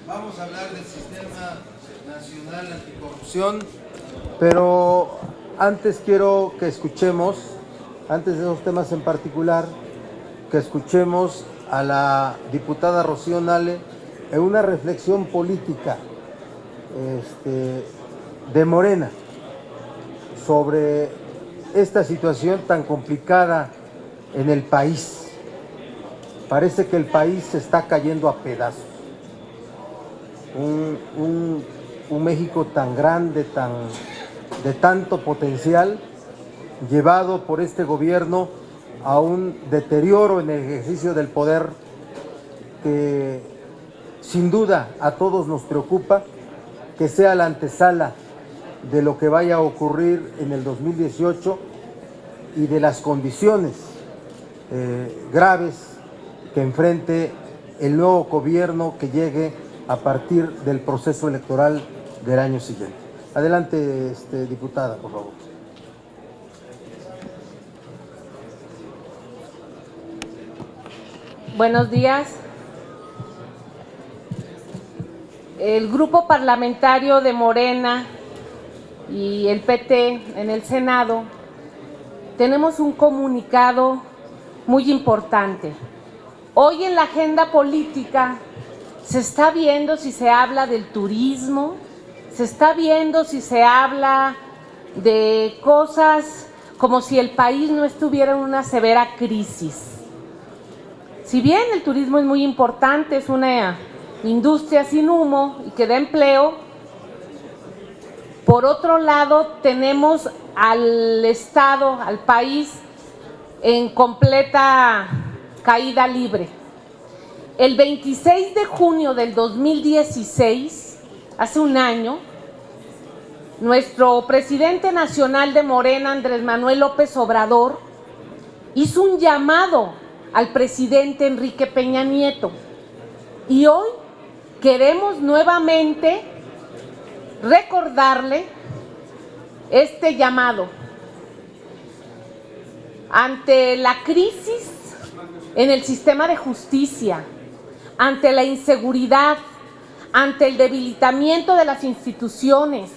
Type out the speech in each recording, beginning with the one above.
Vamos a hablar del Sistema Nacional Anticorrupción, pero antes quiero que escuchemos, antes de esos temas en particular, que escuchemos a la diputada Rocío Nale en una reflexión política de Morena sobre esta situación tan complicada en el país. Parece que el país se está cayendo a pedazos. Un México tan grande, de tanto potencial, llevado por este gobierno a un deterioro en el ejercicio del poder que sin duda a todos nos preocupa, que sea la antesala de lo que vaya a ocurrir en el 2018 y de las condiciones graves que enfrente el nuevo gobierno que llegue a partir del proceso electoral del año siguiente. Adelante, diputada, por favor. Buenos días. El grupo parlamentario de Morena y el PT en el Senado tenemos un comunicado muy importante. Hoy en la agenda política se está viendo si se habla del turismo, se está viendo si se habla de cosas como si el país no estuviera en una severa crisis. Si bien el turismo es muy importante, es una industria sin humo y que da empleo, por otro lado tenemos al Estado, al país, en completa caída libre. El 26 de junio del 2016, hace un año, nuestro presidente nacional de Morena, Andrés Manuel López Obrador, hizo un llamado al presidente Enrique Peña Nieto. Y hoy queremos nuevamente recordarle este llamado. Ante la crisis en el sistema de justicia, ante la inseguridad, ante el debilitamiento de las instituciones,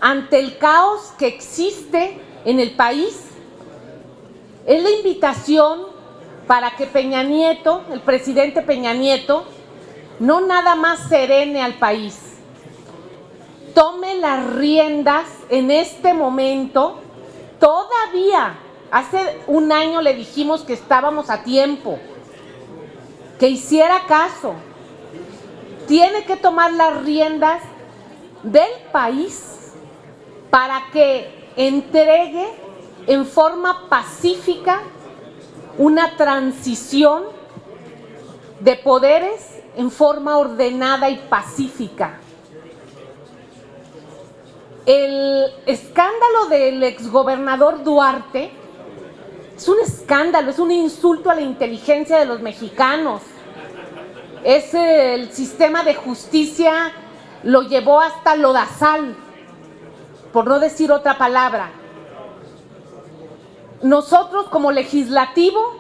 ante el caos que existe en el país, es la invitación para que Peña Nieto, el presidente Peña Nieto, no nada más serene al país, tome las riendas en este momento. Todavía hace un año le dijimos que estábamos a tiempo, que hiciera caso. Tiene que tomar las riendas del país para que entregue en forma pacífica una transición de poderes en forma ordenada y pacífica. El escándalo del exgobernador Duarte es un escándalo, es un insulto a la inteligencia de los mexicanos. Es el sistema de justicia lo llevó hasta lodazal, por no decir otra palabra. Nosotros como legislativo,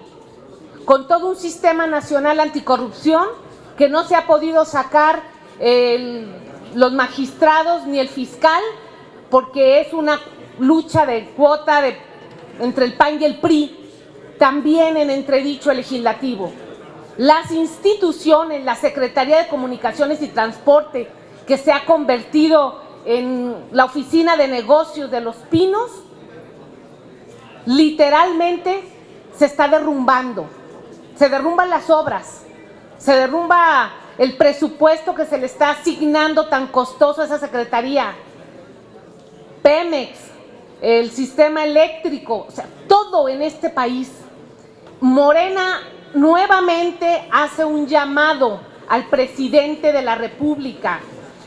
con todo un sistema nacional anticorrupción que no se ha podido sacar los magistrados ni el fiscal, porque es una lucha de cuota entre el PAN y el PRI, también en entredicho el legislativo. Las instituciones, la Secretaría de Comunicaciones y Transporte, que se ha convertido en la oficina de negocios de Los Pinos, literalmente se está derrumbando. se derrumban las obras, se derrumba el presupuesto que se le está asignando tan costoso a esa secretaría, Pemex, el sistema eléctrico, o sea, todo en este país. Morena nuevamente hace un llamado al presidente de la República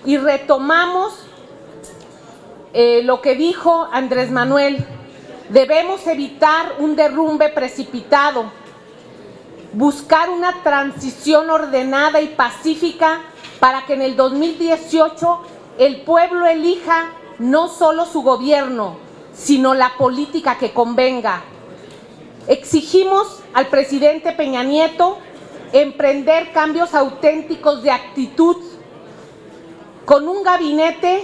y retomamos lo que dijo Andrés Manuel: debemos evitar un derrumbe precipitado, buscar una transición ordenada y pacífica para que en el 2018 el pueblo elija no solo su gobierno, sino la política que convenga. Exigimos al presidente Peña Nieto emprender cambios auténticos de actitud, con un gabinete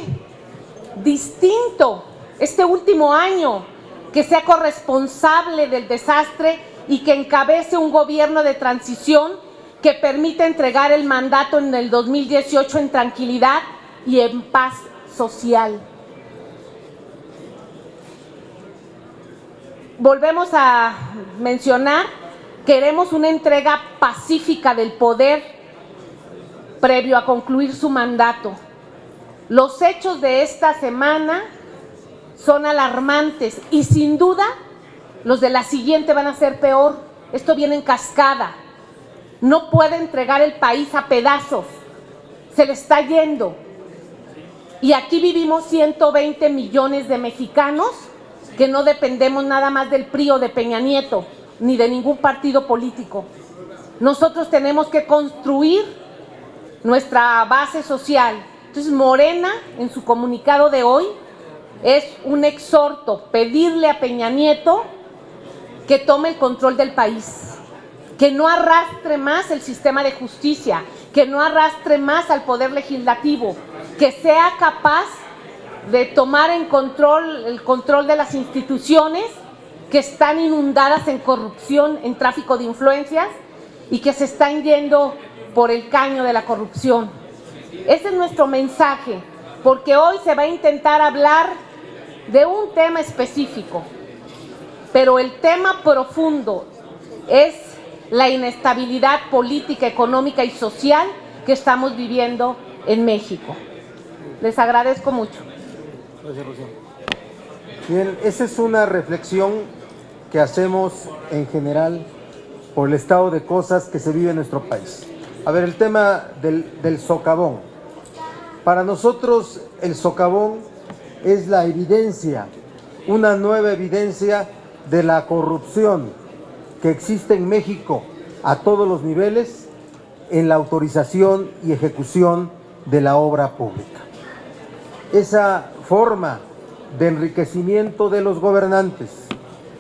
distinto este último año, que sea corresponsable del desastre y que encabece un gobierno de transición que permita entregar el mandato en el 2018 en tranquilidad y en paz social. Volvemos a mencionar, queremos una entrega pacífica del poder previo a concluir su mandato. Los hechos de esta semana son alarmantes y sin duda los de la siguiente van a ser peor. Esto viene en cascada. No puede entregar el país a pedazos. Se le está yendo. Y aquí vivimos 120 millones de mexicanos que no dependemos nada más del PRI o de Peña Nieto, ni de ningún partido político. Nosotros tenemos que construir nuestra base social. Entonces, Morena, en su comunicado de hoy, es un exhorto, pedirle a Peña Nieto que tome el control del país, que no arrastre más el sistema de justicia, que no arrastre más al poder legislativo, que sea capaz de tomar el control de las instituciones que están inundadas en corrupción, en tráfico de influencias y que se están yendo por el caño de la corrupción. Ese es nuestro mensaje, porque hoy se va a intentar hablar de un tema específico, pero el tema profundo es la inestabilidad política, económica y social que estamos viviendo en México. Les agradezco mucho. Gracias, Rocío. Bien, esa es una reflexión que hacemos en general por el estado de cosas que se vive en nuestro país. A ver, el tema del socavón. Para nosotros el socavón es la evidencia, una nueva evidencia de la corrupción que existe en México a todos los niveles en la autorización y ejecución de la obra pública. Esa forma de enriquecimiento de los gobernantes,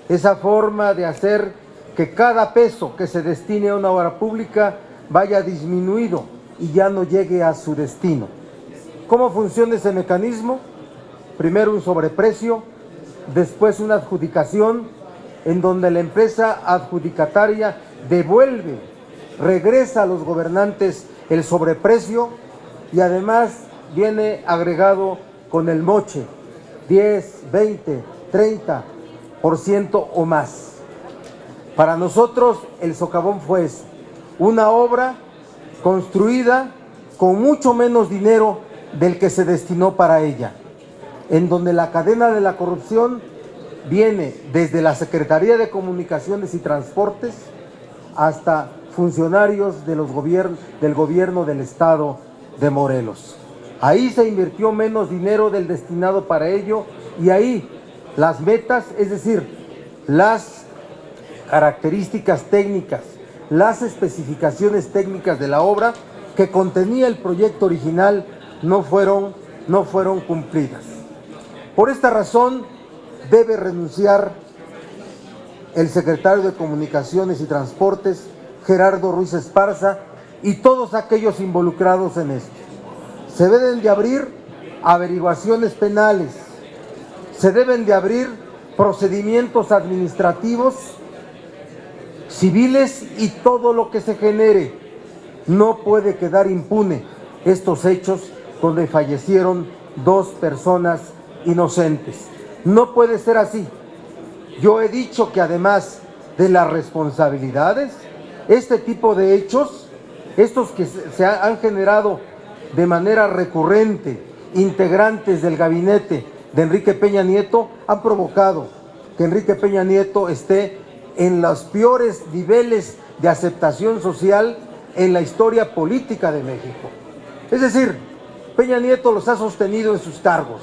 esa forma de hacer que cada peso que se destine a una obra pública vaya disminuido y ya no llegue a su destino. ¿Cómo funciona ese mecanismo? Primero un sobreprecio, después una adjudicación en donde la empresa adjudicataria devuelve, regresa a los gobernantes el sobreprecio y además viene agregado con el moche, 10, 20, 30% o más. Para nosotros el socavón fue eso, una obra construida con mucho menos dinero del que se destinó para ella, en donde la cadena de la corrupción viene desde la Secretaría de Comunicaciones y Transportes hasta funcionarios de del gobierno del estado de Morelos. Ahí se invirtió menos dinero del destinado para ello y ahí las metas, es decir, las características técnicas, las especificaciones técnicas de la obra que contenía el proyecto original no fueron cumplidas. Por esta razón debe renunciar el secretario de Comunicaciones y Transportes, Gerardo Ruiz Esparza, y todos aquellos involucrados en esto. Se deben de abrir averiguaciones penales, se deben de abrir procedimientos administrativos, civiles y todo lo que se genere. No puede quedar impune estos hechos donde fallecieron 2 personas inocentes. No puede ser así. Yo he dicho que además de las responsabilidades, este tipo de hechos, estos que se han generado de manera recurrente, integrantes del gabinete de Enrique Peña Nieto, han provocado que Enrique Peña Nieto esté en los peores niveles de aceptación social en la historia política de México. Es decir, Peña Nieto los ha sostenido en sus cargos.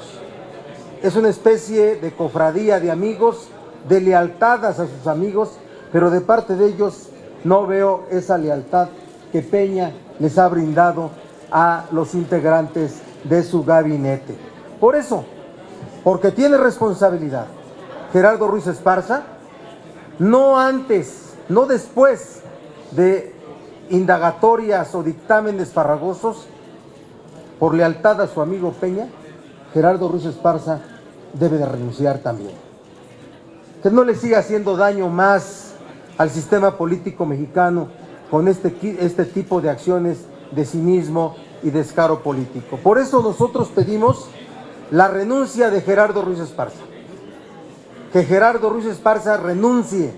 Es una especie de cofradía de amigos, de lealtad a sus amigos, pero de parte de ellos no veo esa lealtad que Peña les ha brindado a los integrantes de su gabinete. Por eso, porque tiene responsabilidad Gerardo Ruiz Esparza, no antes, no después de indagatorias o dictámenes farragosos, por lealtad a su amigo Peña, Gerardo Ruiz Esparza debe de renunciar también. Que no le siga haciendo daño más al sistema político mexicano con este tipo de acciones de cinismo y descaro político. Por eso nosotros pedimos la renuncia de Gerardo Ruiz Esparza. Que Gerardo Ruiz Esparza renuncie.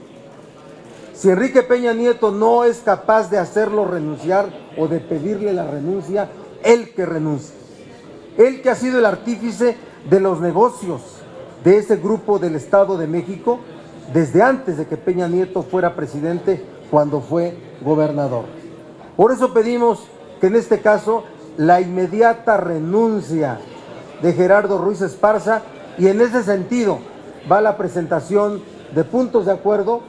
Si Enrique Peña Nieto no es capaz de hacerlo renunciar o de pedirle la renuncia, él que renuncie. Él que ha sido el artífice de los negocios de ese grupo del Estado de México desde antes de que Peña Nieto fuera presidente, cuando fue gobernador. Por eso pedimos que en este caso la inmediata renuncia de Gerardo Ruiz Esparza, y en ese sentido va la presentación de puntos de acuerdo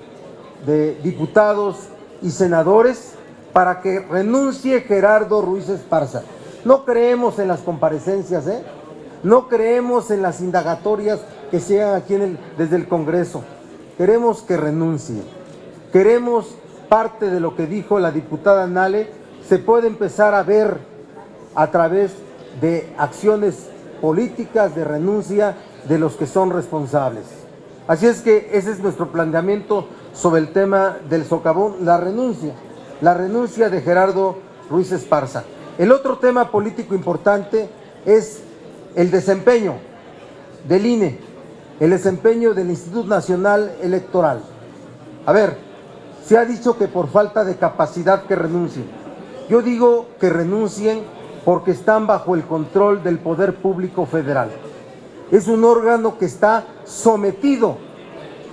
de diputados y senadores para que renuncie Gerardo Ruiz Esparza. No creemos en las comparecencias, no creemos en las indagatorias que se hagan aquí desde el Congreso. Queremos que renuncie. Queremos parte de lo que dijo la diputada Nale, se puede empezar a ver a través de acciones políticas de renuncia de los que son responsables. Así es que ese es nuestro planteamiento sobre el tema del socavón, la renuncia de Gerardo Ruiz Esparza. El otro tema político importante es el desempeño del INE, el desempeño del Instituto Nacional Electoral. A ver, se ha dicho que por falta de capacidad que renuncien. Yo digo que renuncien porque están bajo el control del Poder Público Federal. Es un órgano que está sometido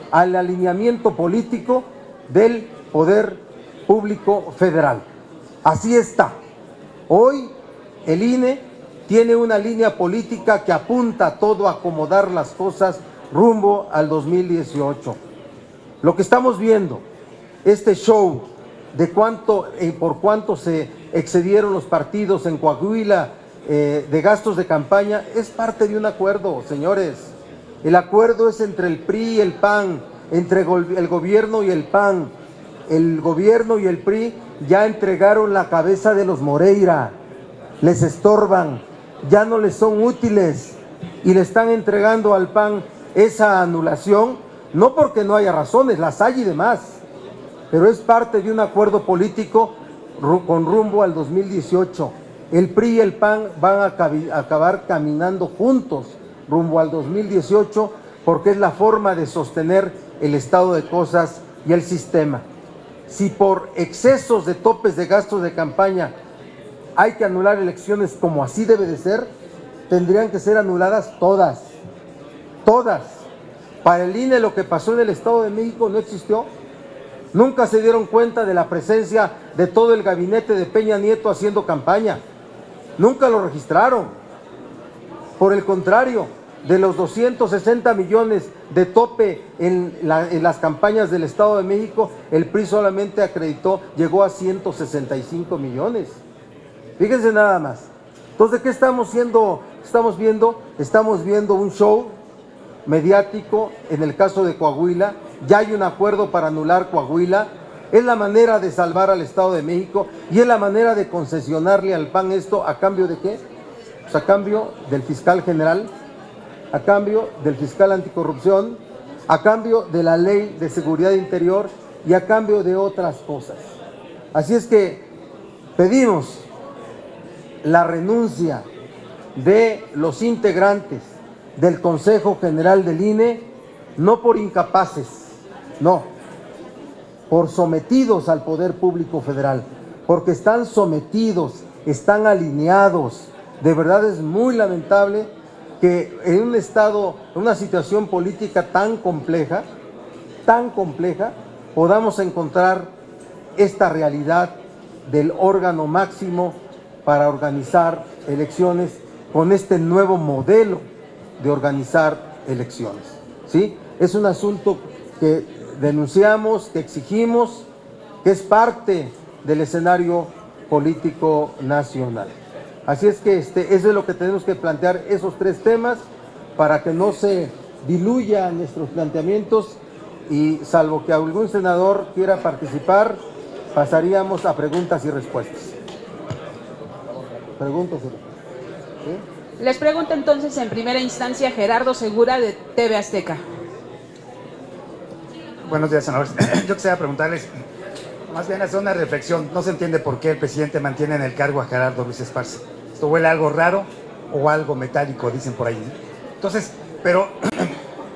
al alineamiento político del Poder Público Federal. Así está. Hoy el INE tiene una línea política que apunta a todo a acomodar las cosas rumbo al 2018. Lo que estamos viendo, este show de por cuánto se excedieron los partidos en Coahuila de gastos de campaña, es parte de un acuerdo, señores. El acuerdo es entre el PRI y el PAN, entre el gobierno y el PAN. El gobierno y el PRI ya entregaron la cabeza de los Moreira, les estorban, ya no les son útiles y le están entregando al PAN esa anulación, no porque no haya razones, las hay y demás, pero es parte de un acuerdo político con rumbo al 2018. El PRI y el PAN van a acabar caminando juntos rumbo al 2018 porque es la forma de sostener el estado de cosas y el sistema. Si por excesos de topes de gastos de campaña hay que anular elecciones como así debe de ser, tendrían que ser anuladas todas. Para el INE lo que pasó en el Estado de México no existió. Nunca se dieron cuenta de la presencia de todo el gabinete de Peña Nieto haciendo campaña. Nunca lo registraron. Por el contrario, de los 260 millones de tope en las campañas del Estado de México, el PRI solamente llegó a 165 millones. Fíjense nada más. Entonces, ¿qué estamos viendo? Estamos viendo un show mediático en el caso de Coahuila. Ya hay un acuerdo para anular Coahuila. Es la manera de salvar al Estado de México y es la manera de concesionarle al PAN esto. ¿A cambio de qué? Pues a cambio del fiscal general, a cambio del fiscal anticorrupción, a cambio de la ley de seguridad interior y a cambio de otras cosas. Así es que pedimos la renuncia de los integrantes del Consejo General del INE, no por incapaces, no, por sometidos al poder público federal, porque están sometidos, están alineados. De verdad es muy lamentable que en un estado, en una situación política tan compleja, podamos encontrar esta realidad del órgano máximo para organizar elecciones con este nuevo modelo de organizar elecciones, ¿sí? Es un asunto que denunciamos, que exigimos, que es parte del escenario político nacional. Así es que eso es lo que tenemos que plantear, esos tres temas, para que no se diluyan nuestros planteamientos y salvo que algún senador quiera participar, pasaríamos a preguntas y respuestas. Preguntas y respuestas. ¿Sí? Les pregunto entonces en primera instancia Gerardo Segura de TV Azteca. Buenos días, senadores. Yo quisiera preguntarles, más bien hacer una reflexión. No se entiende por qué el presidente mantiene en el cargo a Gerardo Ruiz Esparza. Esto huele a algo raro o algo metálico, dicen por ahí, ¿no? Entonces, pero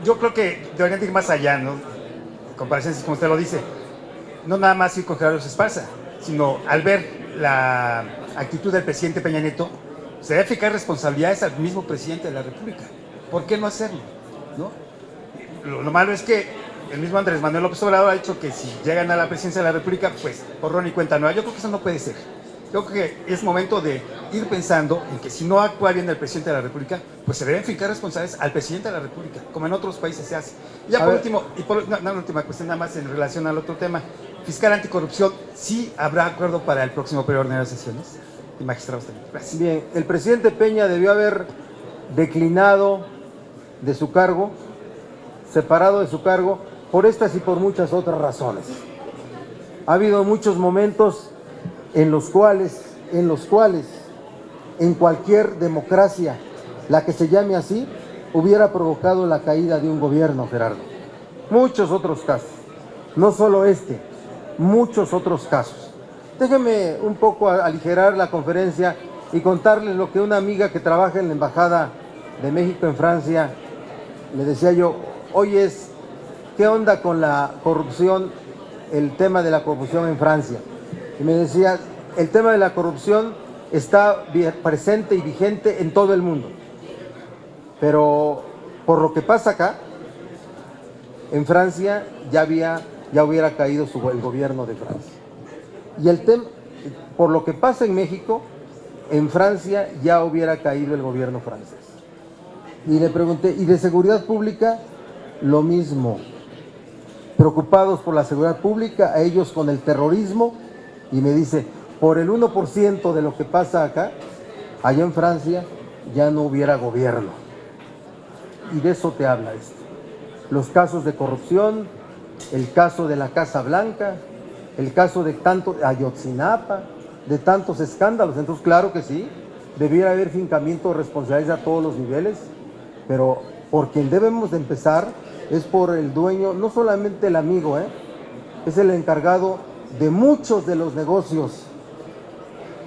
yo creo que deberían ir más allá, ¿no? Comparecencias, como usted lo dice. No nada más ir con Gerardo Ruiz Esparza, sino al ver la actitud del presidente Peña Nieto, se debe fijar responsabilidades al mismo presidente de la República. ¿Por qué no hacerlo? ¿No? Lo malo es que el mismo Andrés Manuel López Obrador ha dicho que si llegan a la presidencia de la República, pues borrón y cuenta nueva. Yo creo que eso no puede ser. Yo creo que es momento de ir pensando en que si no actúa bien el presidente de la República, pues se deben fijar responsabilidades al presidente de la República, como en otros países se hace. Y ya por último, una última cuestión nada más en relación al otro tema, fiscal anticorrupción, ¿sí habrá acuerdo para el próximo periodo de sesiones? Y magistrados también. Gracias. Bien, el presidente Peña debió haber declinado de su cargo, separado de su cargo, por estas y por muchas otras razones. Ha habido muchos momentos en los cuales en cualquier democracia, la que se llame así, hubiera provocado la caída de un gobierno, Gerardo. Muchos otros casos, no solo muchos otros casos. Déjeme un poco aligerar la conferencia y contarles lo que una amiga que trabaja en la Embajada de México en Francia, le decía yo, oye, ¿qué onda con la corrupción, el tema de la corrupción en Francia? Y me decía, el tema de la corrupción está presente y vigente en todo el mundo. Pero por lo que pasa acá, en Francia ya hubiera caído el gobierno de Francia. Y el tema, por lo que pasa en México, en Francia ya hubiera caído el gobierno francés. Y le pregunté, ¿y de seguridad pública? Lo mismo. Preocupados por la seguridad pública, a ellos con el terrorismo, y me dice, por el 1% de lo que pasa acá, allá en Francia ya no hubiera gobierno. Y de eso te habla esto. Los casos de corrupción, el caso de la Casa Blanca, el caso de Ayotzinapa, de tantos escándalos. Entonces, claro que sí, debiera haber fincamiento de responsabilidades a todos los niveles, pero por quien debemos de empezar es por el dueño, no solamente el amigo, es el encargado de muchos de los negocios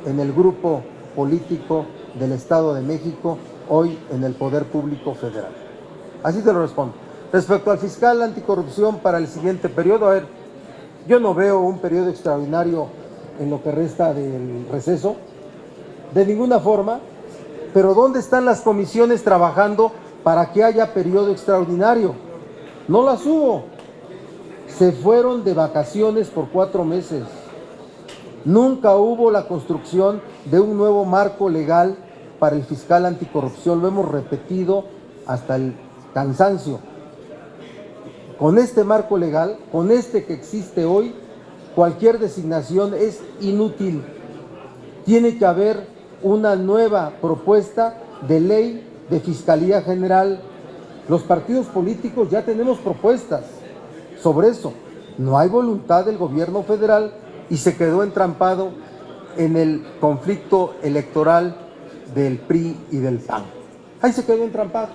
en el grupo político del Estado de México, hoy en el Poder Público Federal. Así te lo respondo. Respecto al fiscal anticorrupción para el siguiente periodo, a ver, yo no veo un periodo extraordinario en lo que resta del receso, de ninguna forma, pero ¿dónde están las comisiones trabajando para que haya periodo extraordinario? No las hubo. Se fueron de vacaciones por 4 meses. Nunca hubo la construcción de un nuevo marco legal para el fiscal anticorrupción. Lo hemos repetido hasta el cansancio. Con este marco legal, con que existe hoy, cualquier designación es inútil. Tiene que haber una nueva propuesta de ley de Fiscalía General. Los partidos políticos ya tenemos propuestas sobre eso. No hay voluntad del gobierno federal y se quedó entrampado en el conflicto electoral del PRI y del PAN. Ahí se quedó entrampado.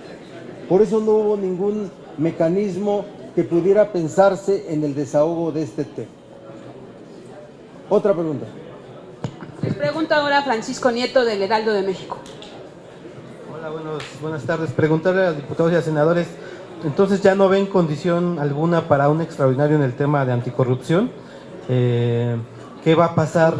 Por eso no hubo ningún mecanismo que pudiera pensarse en el desahogo de este tema. Otra pregunta. Les pregunta ahora Francisco Nieto del Heraldo de México. Hola, buenas tardes. Preguntarle a los diputados y a senadores, entonces ya no ven condición alguna para un extraordinario en el tema de anticorrupción. ¿Qué va a pasar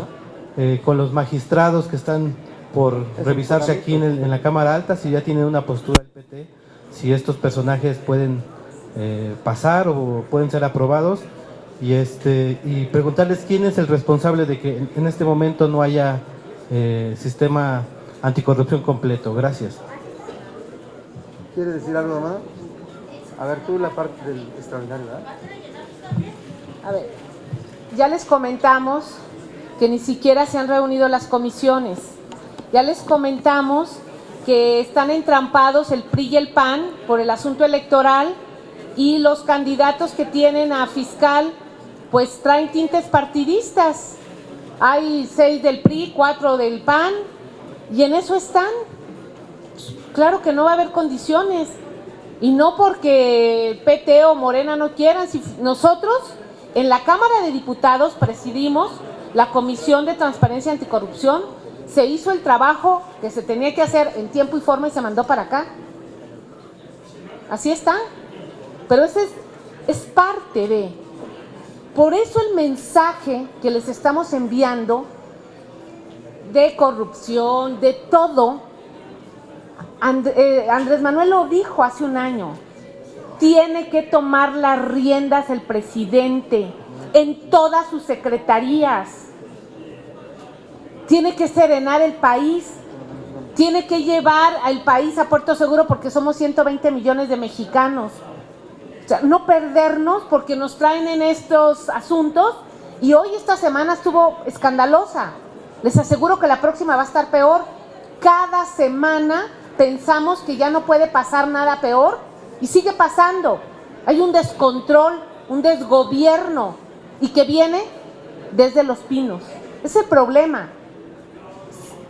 con los magistrados que están por revisarse aquí en la Cámara Alta? Si ya tienen una postura el PT, si estos personajes pueden pasar o pueden ser aprobados, y preguntarles quién es el responsable de que en este momento no haya sistema anticorrupción completo. Gracias. ¿Quiere decir algo más? A ver, tú la parte del extraordinario, ¿verdad? A ver, ya les comentamos que ni siquiera se han reunido las comisiones. Ya les comentamos que están entrampados el PRI y el PAN por el asunto electoral, y los candidatos que tienen a fiscal pues traen tintes partidistas. Hay 6 del PRI, 4 del PAN, y en eso están. Claro que no va a haber condiciones, y no porque PT o Morena no quieran. Si nosotros en la Cámara de Diputados presidimos la Comisión de Transparencia y Anticorrupción, se hizo el trabajo que se tenía que hacer en tiempo y forma y se mandó para acá. Así está. Pero ese es parte de... Por eso el mensaje que les estamos enviando de corrupción, de todo, Andrés Manuel lo dijo hace un año, tiene que tomar las riendas el presidente en todas sus secretarías, tiene que serenar el país, tiene que llevar al país a puerto seguro, porque somos 120 millones de mexicanos. O sea, no perdernos porque nos traen en estos asuntos, y hoy esta semana estuvo escandalosa. Les aseguro que la próxima va a estar peor. Cada semana pensamos que ya no puede pasar nada peor y sigue pasando. Hay un descontrol, un desgobierno, y que viene desde Los Pinos. Ese es el problema.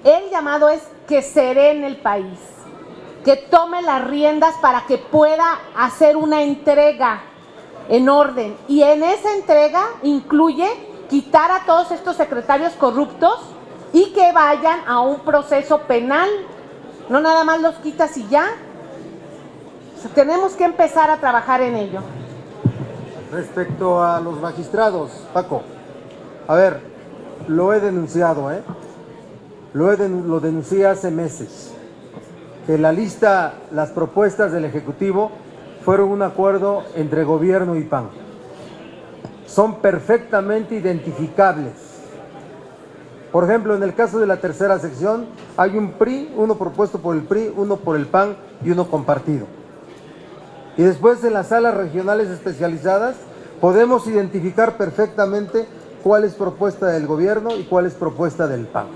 El llamado es que serene el país, que tome las riendas para que pueda hacer una entrega en orden, y en esa entrega incluye quitar a todos estos secretarios corruptos y que vayan a un proceso penal. No nada más los quitas y ya. O sea, tenemos que empezar a trabajar en ello. Respecto a los magistrados, Paco, a ver, lo he denunciado, lo denuncié hace meses, que la lista, las propuestas del Ejecutivo fueron un acuerdo entre gobierno y PAN. Son perfectamente identificables. Por ejemplo, en el caso de la tercera sección, hay un PRI, uno propuesto por el PRI, uno por el PAN y uno compartido. Y después en las salas regionales especializadas podemos identificar perfectamente cuál es propuesta del gobierno y cuál es propuesta del PAN.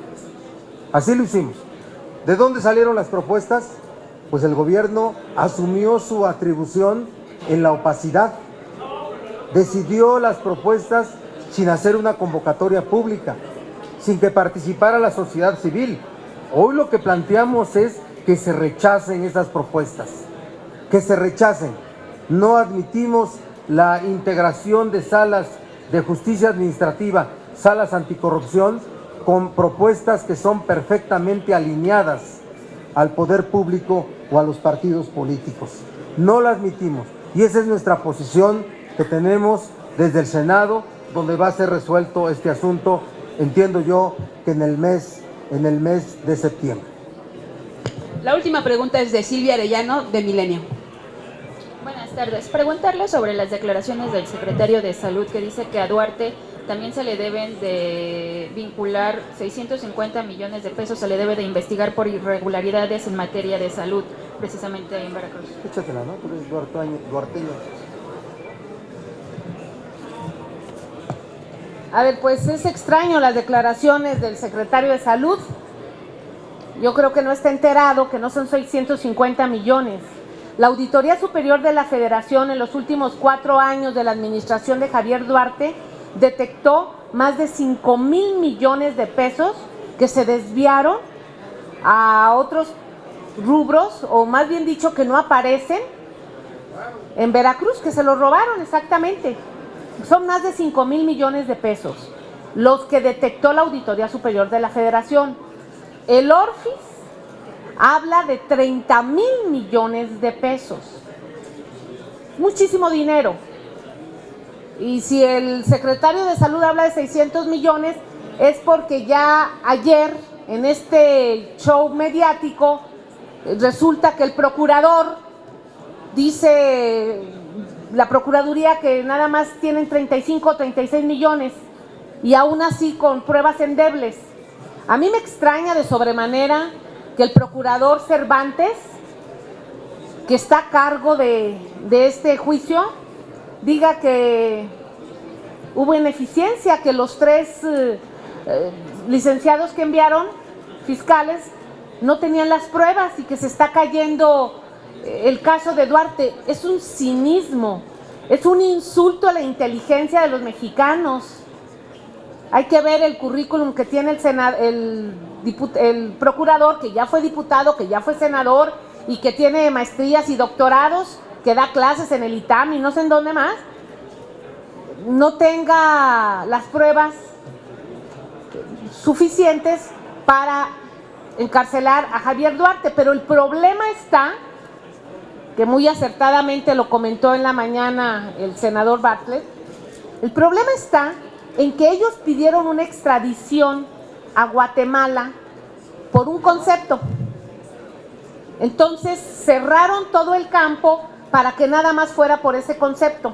Así lo hicimos. ¿De dónde salieron las propuestas? Pues el gobierno asumió su atribución en la opacidad. Decidió las propuestas sin hacer una convocatoria pública, sin que participara la sociedad civil. Hoy lo que planteamos es que se rechacen esas propuestas, que se rechacen. No admitimos la integración de salas de justicia administrativa, salas anticorrupción, con propuestas que son perfectamente alineadas al poder público o a los partidos políticos. No la admitimos, y esa es nuestra posición que tenemos desde el Senado, donde va a ser resuelto este asunto, entiendo yo, que en el mes de septiembre. La última pregunta es de Silvia Arellano, de Milenio. Buenas tardes. Preguntarle sobre las declaraciones del secretario de Salud, que dice que a Duarte también se le deben de vincular 650 millones de pesos, se le debe de investigar por irregularidades en materia de salud, precisamente ahí en Veracruz. Échatela, ¿no? Tú eres duarteño. A ver, pues es extraño las declaraciones del secretario de Salud. Yo creo que no está enterado que no son 650 millones. La Auditoría Superior de la Federación en los últimos 4 años de la administración de Javier Duarte detectó más de 5,000 millones de pesos que se desviaron a otros rubros, o más bien dicho que no aparecen en Veracruz, que se los robaron exactamente. Son más de 5,000 millones de pesos los que detectó la Auditoría Superior de la Federación. El ORFIS habla de 30,000 millones de pesos. Muchísimo dinero. Y si el secretario de Salud habla de 600 millones, es porque ya ayer, en este show mediático, resulta que el procurador dice, la Procuraduría, que nada más tienen 35 o 36 millones, y aún así con pruebas endebles. A mí me extraña de sobremanera que el procurador Cervantes, que está a cargo de este juicio, diga que hubo ineficiencia, que los 3 licenciados que enviaron, fiscales, no tenían las pruebas y que se está cayendo el caso de Duarte. Es un cinismo, es un insulto a la inteligencia de los mexicanos. Hay que ver el currículum que tiene el procurador, que ya fue diputado, que ya fue senador y que tiene maestrías y doctorados, que da clases en el ITAM y no sé en dónde más, no tenga las pruebas suficientes para encarcelar a Javier Duarte. Pero el problema está, que muy acertadamente lo comentó en la mañana el senador Bartlett, el problema está en que ellos pidieron una extradición a Guatemala por un concepto. Entonces cerraron todo el campo para que nada más fuera por ese concepto,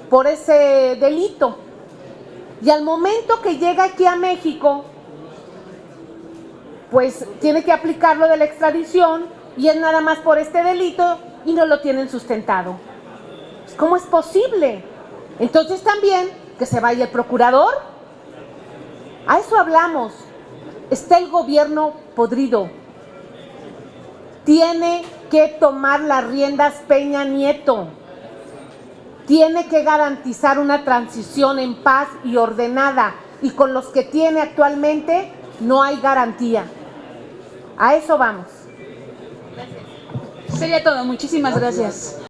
por ese delito. Y al momento que llega aquí a México, pues tiene que aplicar lo de la extradición y es nada más por este delito y no lo tienen sustentado. ¿Cómo es posible? Entonces también que se vaya el procurador. A eso hablamos. Está el gobierno podrido. Tiene que tomar las riendas Peña Nieto. Tiene que garantizar una transición en paz y ordenada. Y con los que tiene actualmente no hay garantía. A eso vamos. Sería todo. Muchísimas gracias.